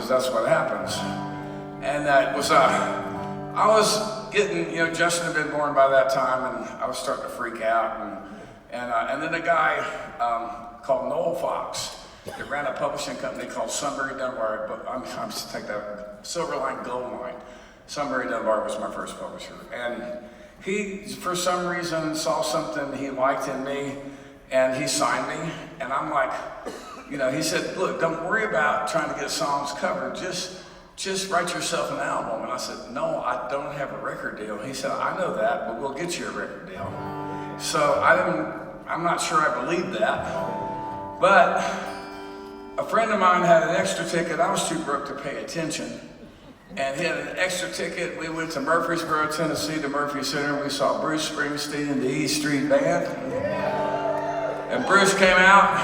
that's what happens. And it was, I was getting, Justin had been born by that time, and I was starting to freak out. And then a guy called Noel Fox that ran a publishing company called Sunbury Dunbar, but I'm just take that Silverline Gold Mine. Sunbury Dunbar was my first publisher, and he, for some reason, saw something he liked in me, and he signed me. And I'm like, he said, look, don't worry about trying to get songs covered. Just write yourself an album. And I said, no, I don't have a record deal. He said, I know that, but we'll get you a record deal. So I'm not sure I believed that, but a friend of mine had an extra ticket. I was too broke to pay attention. And he had an extra ticket. We went to Murfreesboro, Tennessee, to Murphy Center. We saw Bruce Springsteen and the E Street Band. And Bruce came out,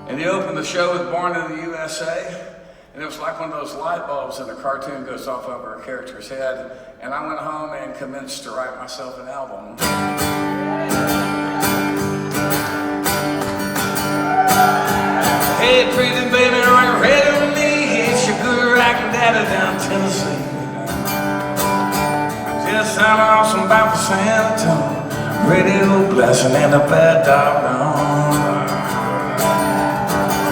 and he opened the show with Born in the USA. And it was like one of those light bulbs in a cartoon goes off over a character's head. And I went home and commenced to write myself an album. Hey, pretty baby, are you ready with me? It's your good rockin' daddy down Tennessee. Just out on some bound for San Antonio, radio blasting and a bad dog gone.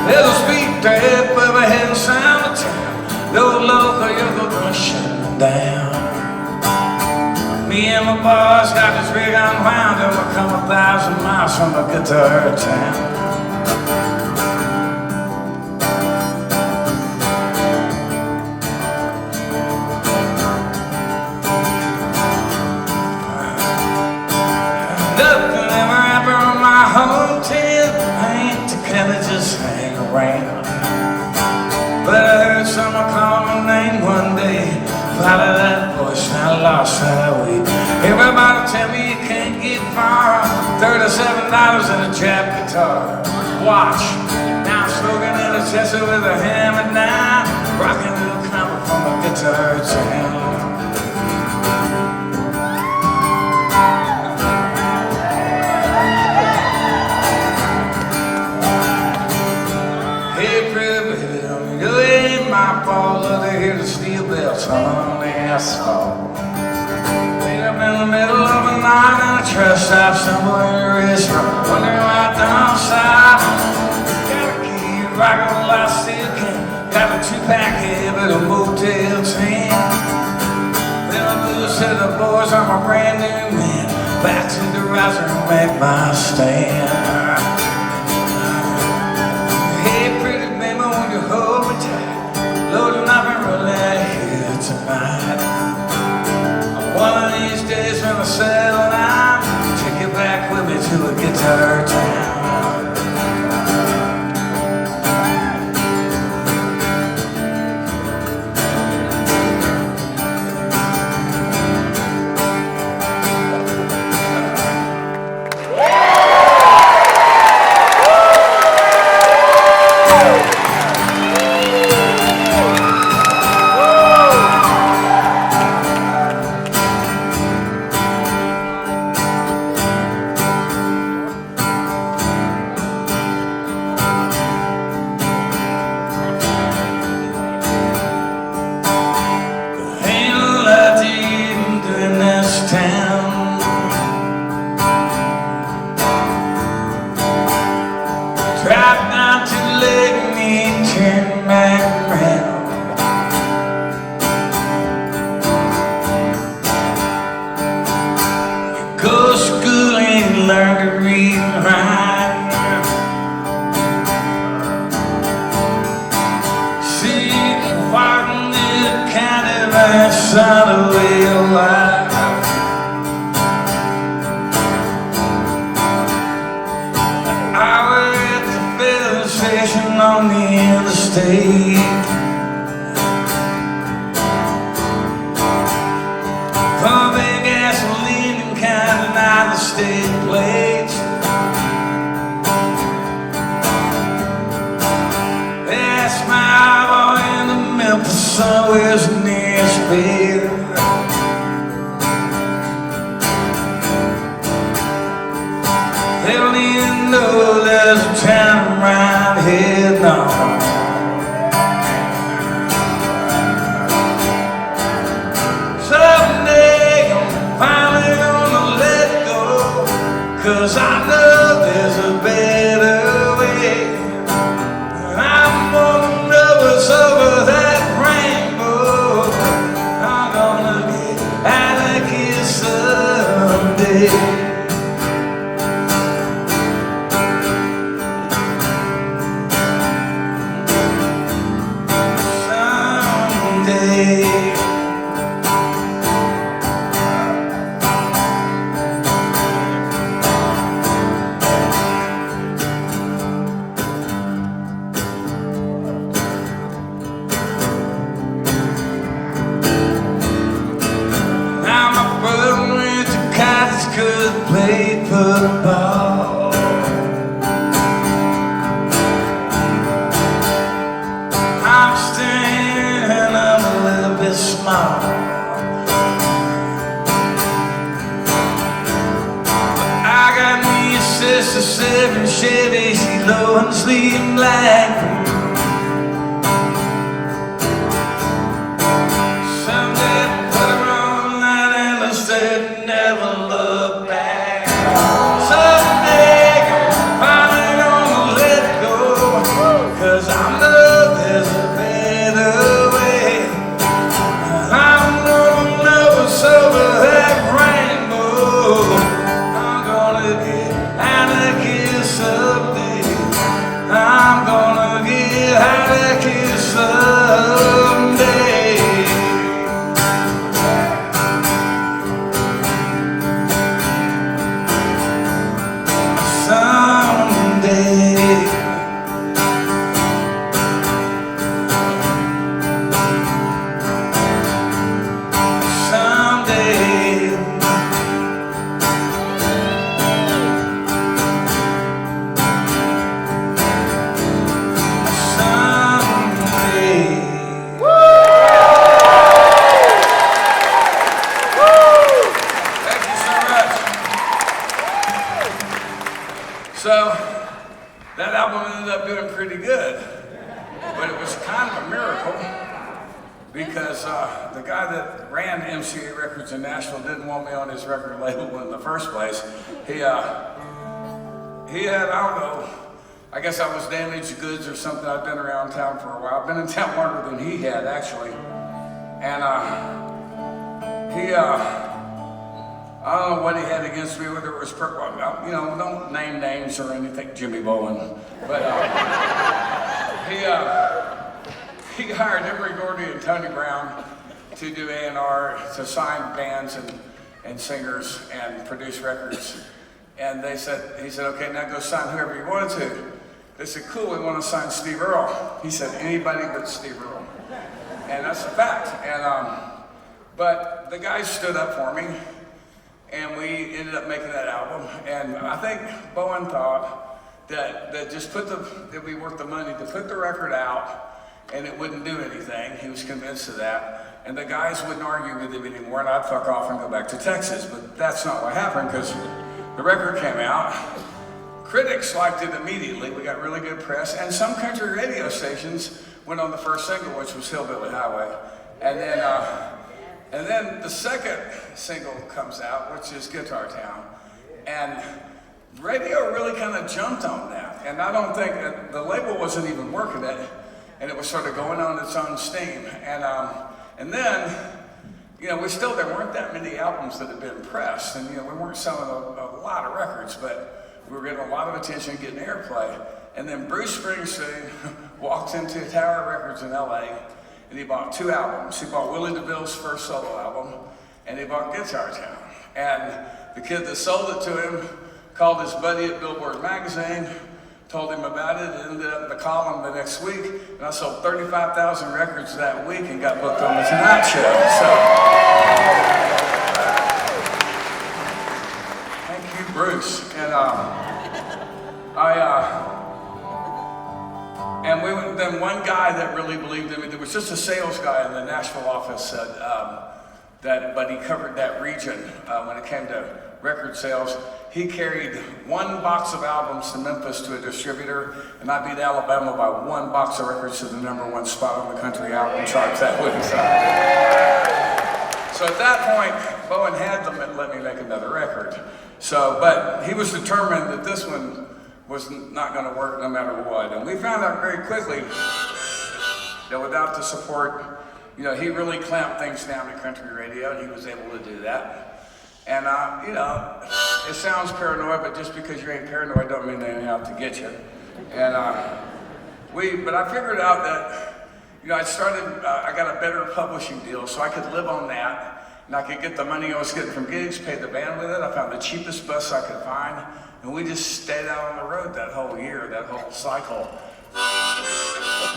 There's a speed trap overhead in San Antonio, no local, you're gonna shut it down. Me and my boys got this rig unwound, and we'll come 1,000 miles from the guitar town. Just hang around. But I heard someone call my name one day. Followed that voice and I lost that way. Everybody tell me you can't get far. $37 in a Jap guitar. Watch, now I'm smoking in a Tesla with a hammer now, rocking a little combo from a guitar town. My balls over here to steel belts on the asphalt. Laid up in the middle of the night in a truck stop somewhere in a restaurant, wondering why I don't stop. Got a key, rockin' a lot still can. Got a 2-pack here at a Motel 10. Then I moved to the boys, I'm a brand new man. Back to the riser and make my stand. Hey pretty baby, won't you hold me tight? Loading up and rolling here tonight. One of these days when I settle down, take you back with me to a guitar town. On the interstate, pumping gasoline and counting out the state plates. That's my boy in the Memphis, somewhere's near Speed. They don't even know there's a town around here now. 'cause I know there's a better way. I'm gonna know what's over that rainbow. I'm gonna get out of here someday. Could play football. I'm standing, I'm a little bit small. I got me a '67 Chevy, she's low and sleep black. Someday I'll put her on that and I said never look back. Someday I'm finally gonna let go, 'cause I know there's a better way. I'm gonna know what's over that rainbow. I'm gonna get out of here someday. I'm gonna get out of here someday. So that album ended up doing pretty good, but it was kind of a miracle because the guy that ran MCA Records in Nashville didn't want me on his record label in the first place. He had, I don't know, I guess I was damaged goods or something. I've been around town for a while. I've been in town longer than he had, actually. And I don't know what he had against me, whether it was, you know, don't name names or anything, Jimmy Bowen. But he hired Emery Gordy and Tony Brown to do A&R, to sign bands and singers and produce records. And he said, okay, now go sign whoever you wanted to. They said, cool, we want to sign Steve Earle. He said, anybody but Steve Earle. And that's a fact. And but the guys stood up for me. And we ended up making that album, and I think Bowen thought that just that we worth the money to put the record out, and it wouldn't do anything. He was convinced of that, and the guys wouldn't argue with him anymore, and I'd fuck off and go back to Texas. But that's not what happened, because the record came out. Critics liked it immediately. We got really good press, and some country radio stations went on the first single, which was Hillbilly Highway, and then the second single comes out, which is Guitar Town. And radio really kind of jumped on that. And I don't think that the label wasn't even working it, and it was sort of going on its own steam. And then, you know, there weren't that many albums that had been pressed. And, you know, we weren't selling a lot of records, but we were getting a lot of attention, getting airplay. And then Bruce Springsteen walked into Tower Records in LA, and he bought 2 albums. He bought Willie DeVille's first solo album, and he bought Guitar Town. And the kid that sold it to him called his buddy at Billboard magazine, told him about it. It ended up in the column the next week, and I sold 35,000 records that week and got booked on the Tonight Show. So, thank you, Bruce. And then one guy that really believed in me, there was just a sales guy in the Nashville office said but he covered that region when it came to record sales. He carried 1 box of albums to Memphis to a distributor, and I beat Alabama by 1 box of records to the #1 spot on the country album charts that week. So at that point, Bowen had them and let me make another record. So, but he was determined that this one was not going to work no matter what. And we found out very quickly that without the support, you know, he really clamped things down at country radio, and he was able to do that. And, you know, it sounds paranoid, but just because you ain't paranoid don't mean they ain't out to get you. And but I figured out that, you know, I got a better publishing deal, so I could live on that. And I could get the money I was getting from gigs, pay the band with it. I found the cheapest bus I could find, and we just stayed out on the road that whole year, that whole cycle.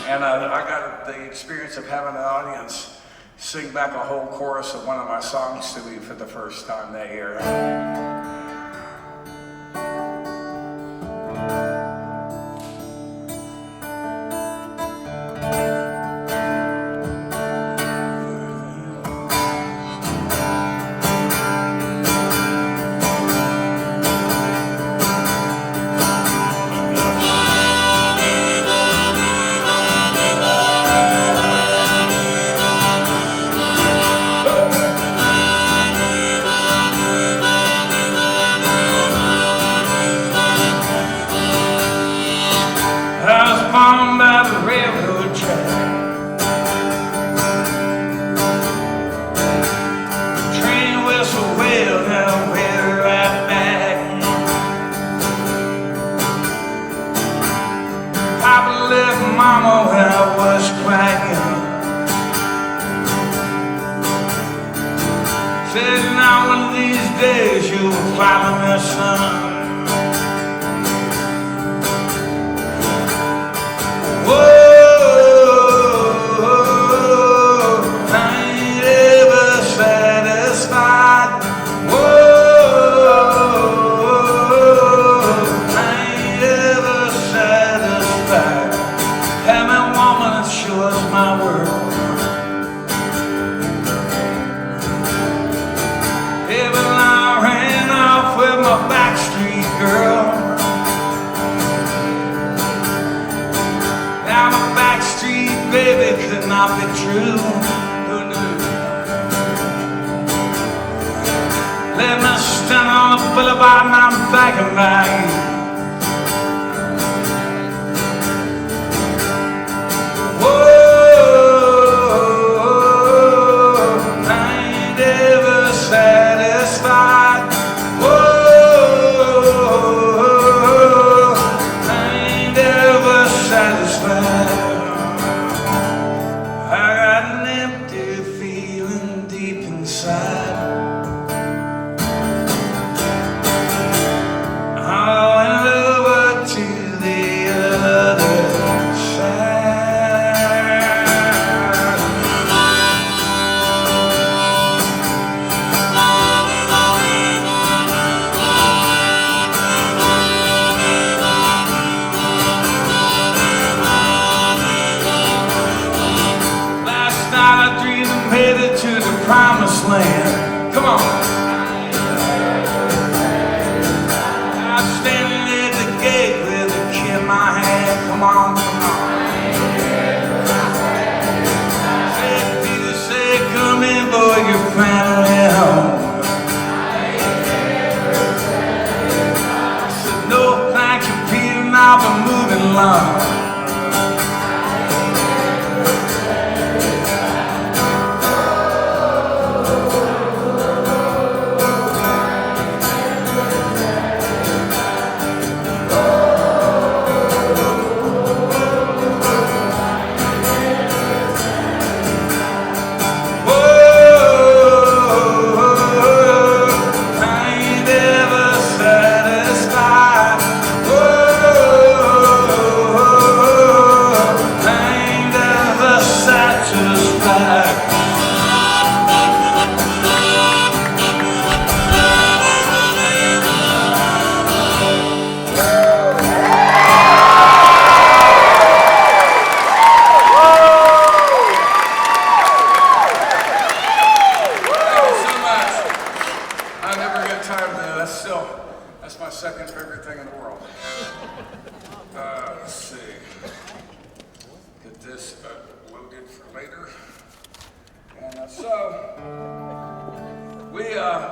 And I got the experience of having an audience sing back a whole chorus of one of my songs to me for the first time that year.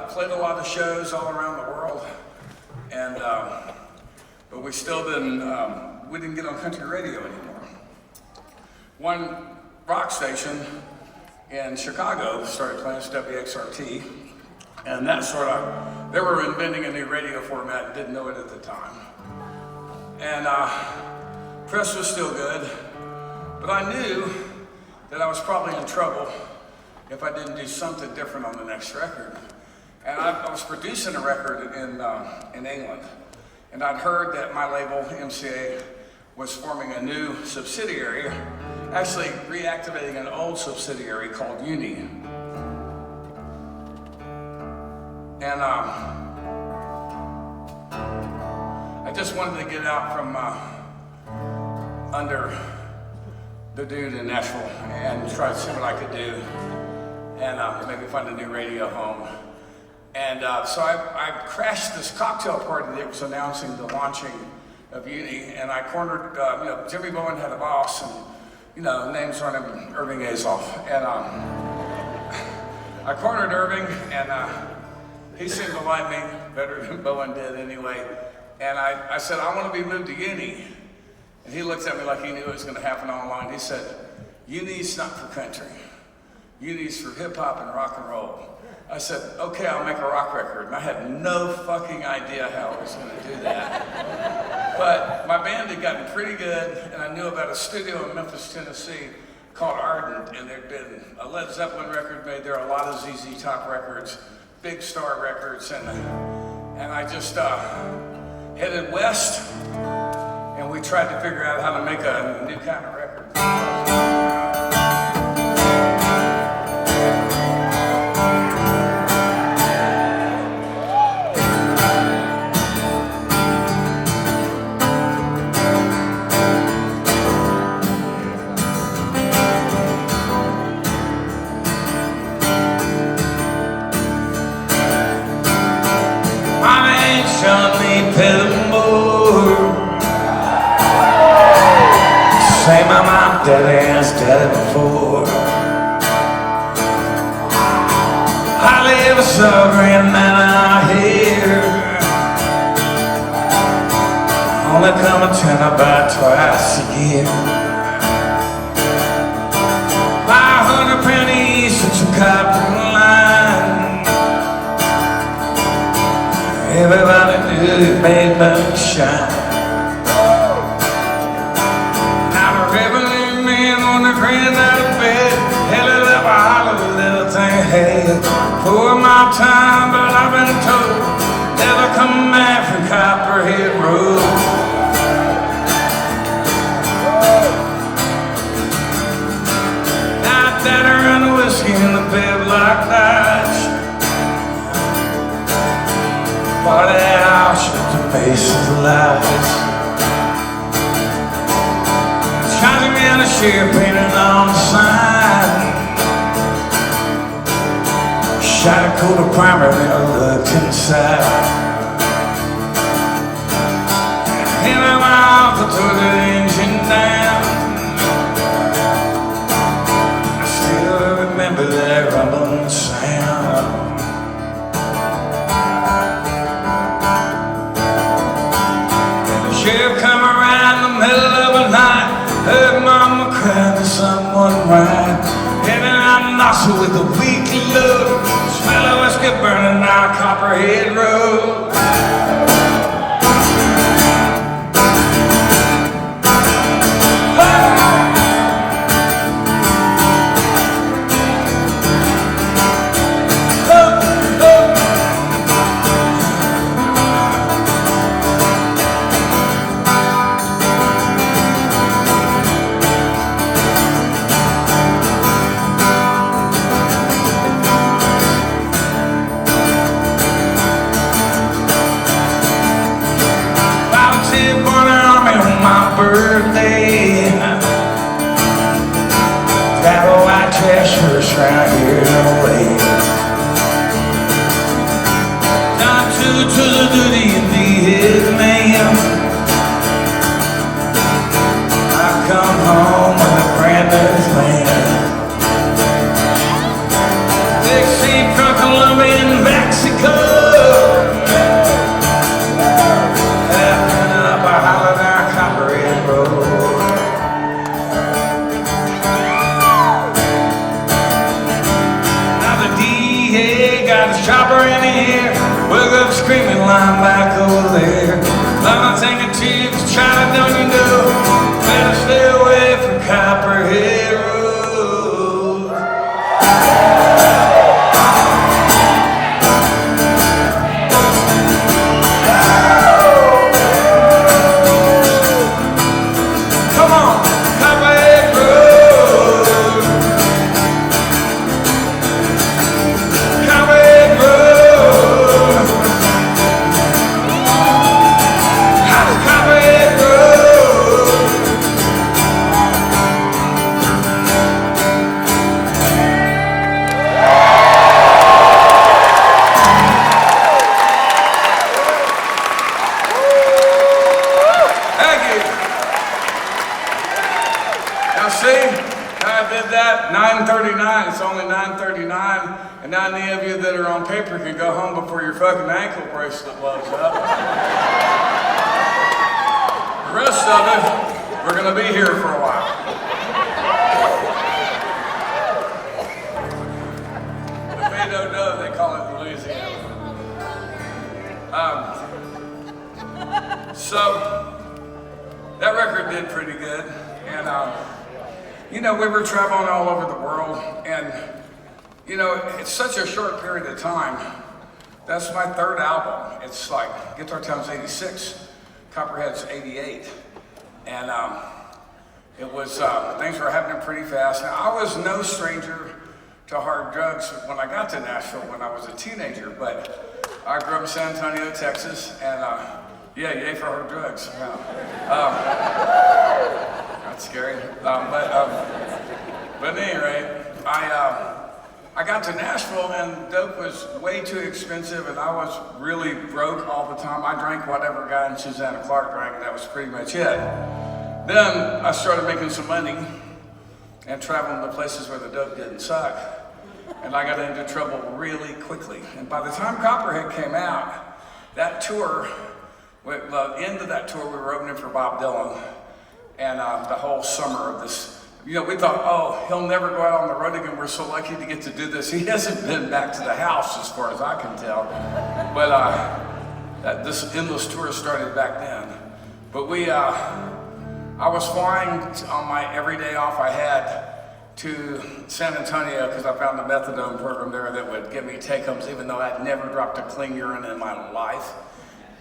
played a lot of shows all around the world, and but we still didn't. We didn't get on country radio anymore. One rock station in Chicago started playing WXRT, and that they were inventing a new radio format and didn't know it at the time. And press was still good, but I knew that I was probably in trouble if I didn't do something different on the next record. And I was producing a record in England, and I'd heard that my label, MCA, was forming a new subsidiary, actually reactivating an old subsidiary called Uni. And I just wanted to get out from under the dude in Nashville and try to see what I could do, and maybe find a new radio home. And so I crashed this cocktail party that was announcing the launching of Uni, and I cornered, Jimmy Bowen had a boss, and, names on him, Irving Azoff. And I cornered Irving, and he seemed to like me better than Bowen did anyway. And I said, I want to be moved to Uni. And he looked at me like he knew it was going to happen all along. He said, Uni's not for country. Uni's for hip hop and rock and roll. I said, okay, I'll make a rock record. And I had no fucking idea how I was going to do that. But my band had gotten pretty good, and I knew about a studio in Memphis, Tennessee called Ardent, and there'd been a Led Zeppelin record made there, a lot of ZZ Top records, Big Star records, and I just headed west, and we tried to figure out how to make a new kind of record. Say my mom, daddy has daddy before. I live so grand that I hear only come to town about twice a year. 500 pennies and some copper line. Everybody knew it made money shine. Grand out of bed, hell it up, I hollered a little thing, hey, for my time, but I've been told, never come back from Copperhead Road. Now that I run the whiskey in the bed like Dodge, party house with the bases lights. And a share painted on the sign. Shot a coat of primer and I looked inside. And I'm off to turn the engine down. I still remember that rumbling sound. And the sheriff come around in the middle of the night. Heard mama cry to someone right. And I'm nozzled with a weak look. Smell of whiskey burning down Copperhead Road. Birthday, got a white trash hearse right here in the way. Time to the duty and be his man. I come home with a brand new plan. Big seat from Colombian back chopper in the air. Woke up screaming, line back over there. Mama thinking tubes, trying to don't you know, better stay away from Copperhead Road. Come on, Copperhead Road. Copperhead Road. How's Copperhead Road? Thank you. Now see, how I did that, 9:39, it's only 9:39, and now any of you that are on paper can go home before your fucking ankle bracelet blows up. The rest of it, we're gonna be here for a while. If they don't know, they call it Louisiana. So, that record did pretty good, and you know, we were traveling all over the world, and you know, it's such a short period of time. That's my third album. It's like Guitar Town's 86, Copperhead's 88, and it was things were happening pretty fast. Now, I was no stranger to hard drugs when I got to Nashville when I was a teenager, but I grew up in San Antonio, Texas, and yeah, yay for hard drugs. Yeah. That's scary. But at any rate, I got to Nashville and dope was way too expensive, and I was really broke all the time. I drank whatever Guy and Susanna Clark drank, and that was pretty much it. Then I started making some money and traveling to places where the dope didn't suck, and I got into trouble really quickly. And by the time Copperhead came out, that tour, the end of that tour, we were opening for Bob Dylan, and the whole summer of this, you know, we thought, oh, he'll never go out on the road again. We're so lucky to get to do this. He hasn't been back to the house as far as I can tell. But this endless tour started back then. But I was flying on my every day off I had to San Antonio because I found the methadone program there that would give me take-homes even though I'd never dropped a clean urine in my life.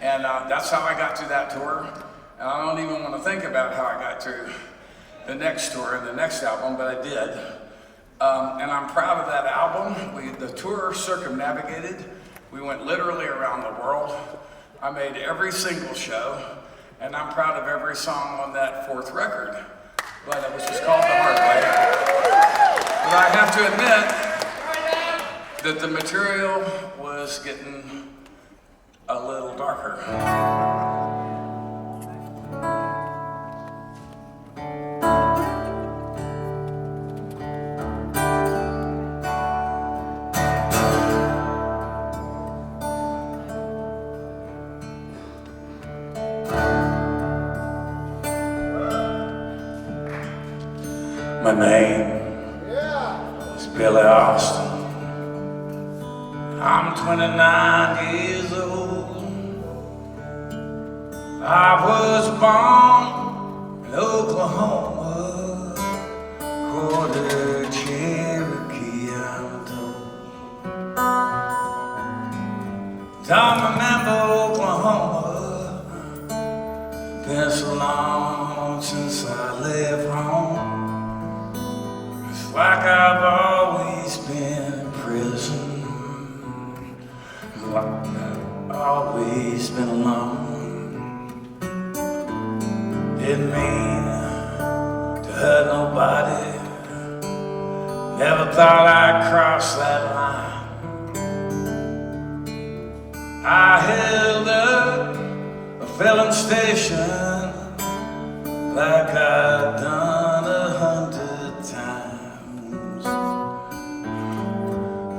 And that's how I got to that tour. And I don't even want to think about how I got to the next tour and the next album, but I did. And I'm proud of that album. The tour circumnavigated. We went literally around the world. I made every single show, and I'm proud of every song on that fourth record, which is called The Hard Way. But I have to admit that the material was getting a little darker. My name is Billy Austin. I'm 29 years old. I was born in Oklahoma, quarter Cherokee, I'm told. Don't remember Oklahoma, been so long since I left home. Like I've always been in prison, like I've always been alone. Didn't mean to hurt nobody, never thought I'd cross that line. I held up a filling station like I'd done 100 times.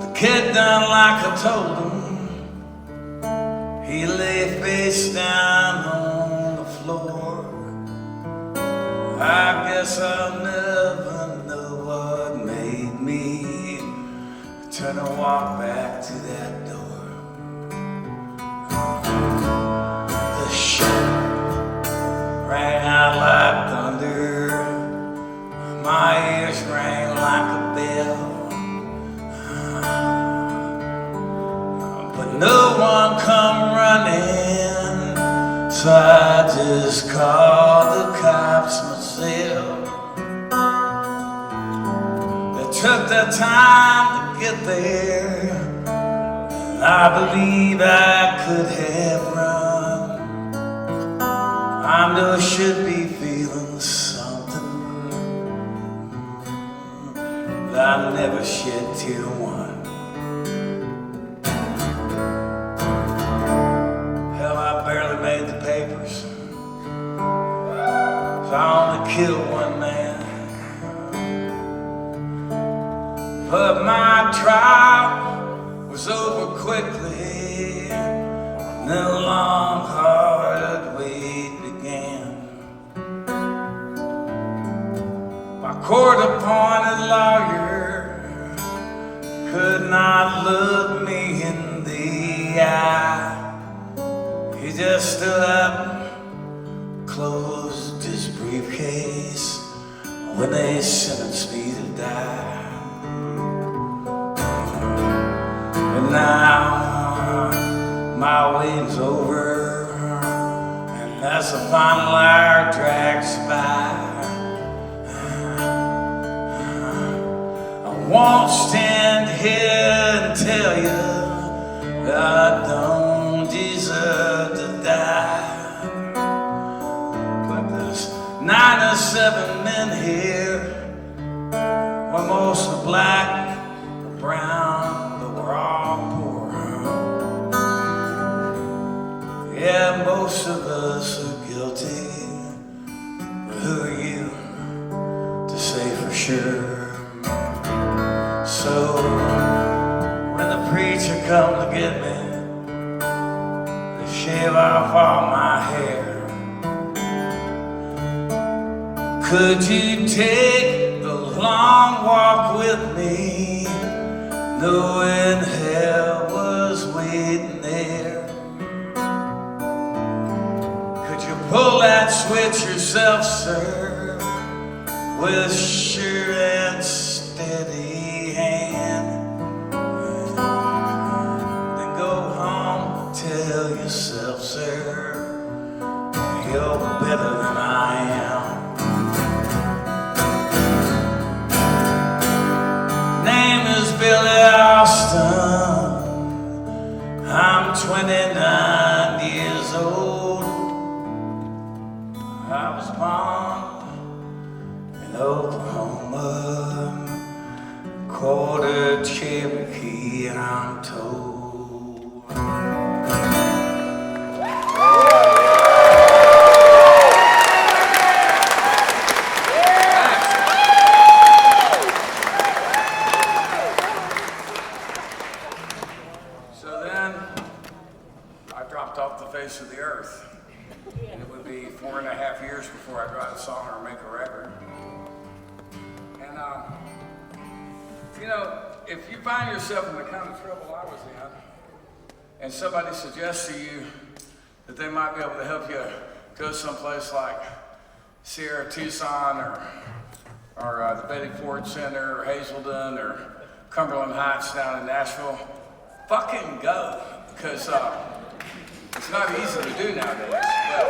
The kid done like I told him. He lay face down on the floor. I guess I'll never know what made me turn and walk back to that door. So I just called the cops myself. They took their time to get there, and I believe I could have run. I know I should be feeling something, but I never shed tear one. Hell, I barely made the papers, so I only killed one man. But my trial was over quickly, and then a long, hard wait began. My court-appointed lawyer could not look me in the eye. He just stood up, closed his briefcase when they sentenced me to die. And now my waiting's over, and as the final hour drags by, I won't stand here and tell you that I don't deserve to die. But there's 97 men here, well, most are black or brown, but we're all poor. Yeah, most of us are guilty, but who are you to say for sure? So when the preacher come to get me, they shave off all my hair. Could you take the long walk with me, knowing hell was waiting there? Could you pull that switch yourself, sir, with sure and steady hand? Then go home and tell yourself, sir, you're better than I am. Name is Billy Austin. I'm 29 years old. I was born in Oklahoma, quarter Cherokee, I'm told. So then I dropped off the face of the earth, and it would be 4.5 years before I'd write a song or make a record. And you know, if you find yourself in the kind of trouble I was in, and somebody suggests to you that they might be able to help you go someplace like Sierra Tucson or the Betty Ford Center or Hazelden or Cumberland Heights down in Nashville, fucking go, because it's not easy to do nowadays. But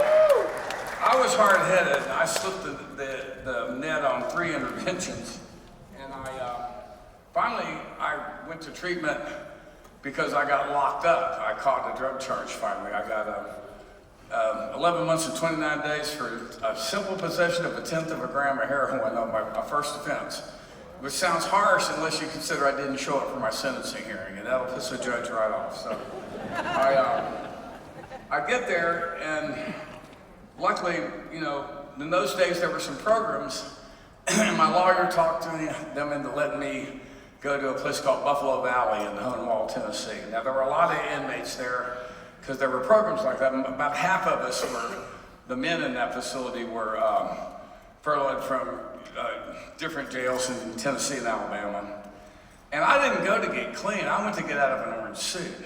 I was hard-headed, and I slipped the net on 3 interventions, and finally I went to treatment because I got locked up. I caught a drug charge finally. I got 11 months and 29 days for a simple possession of 1/10 of a gram of heroin on my first offense, which sounds harsh unless you consider I didn't show up for my sentencing hearing, and that'll piss the judge right off. So I get there, and luckily, you know, in those days there were some programs, and my lawyer talked them into letting me go to a place called Buffalo Valley in Wall, Tennessee. Now, there were a lot of inmates there because there were programs like that. About half of us the men in that facility were furloughed from different jails in Tennessee and Alabama. And I didn't go to get clean. I went to get out of an orange suit.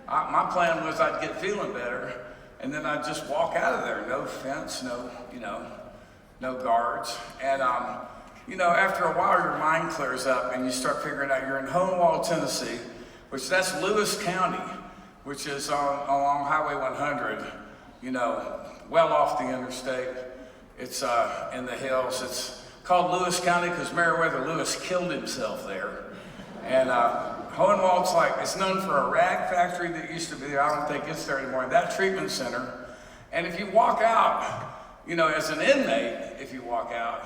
My plan was I'd get feeling better, and then I'd just walk out of there. No fence, no guards. And after a while, your mind clears up, and you start figuring out you're in Wall, Tennessee, that's Lewis County, which is along Highway 100, you know, well off the interstate. It's in the hills. It's called Lewis County because Meriwether Lewis killed himself there. And Hohenwald's like, it's known for a rag factory that used to be there. I don't think it's there anymore. That treatment center. And if you walk out, you know, as an inmate, if you walk out,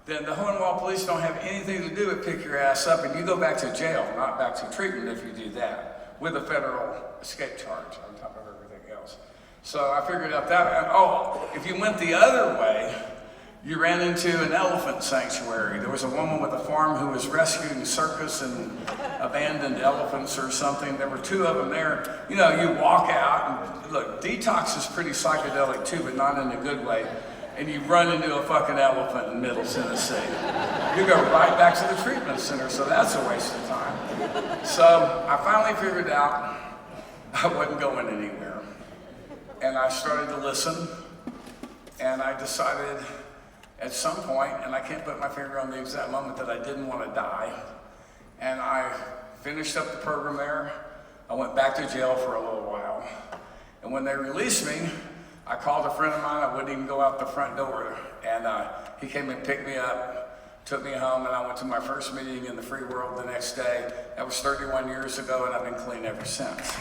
then the Hohenwald police don't have anything to do but pick your ass up and you go back to jail, not back to treatment if you do that, with a federal escape charge on top of everything else. So I figured out that, and oh, if you went the other way, you ran into an elephant sanctuary. There was a woman with a farm who was rescuing circus and abandoned elephants or something. There were two of them there. You know, you walk out, and look, detox is pretty psychedelic too, but not in a good way. And you run into a fucking elephant in Middle Tennessee. You go right back to the treatment center, so that's a waste of time. So I finally figured out I wasn't going anywhere. And I started to listen, and I decided at some point, and I can't put my finger on the exact moment, that I didn't want to die. And I finished up the program there. I went back to jail for a little while. And when they released me, I called a friend of mine. I wouldn't even go out the front door. And he came and picked me up, took me home, and I went to my first meeting in the free world the next day. That was 31 years ago, and I've been clean ever since.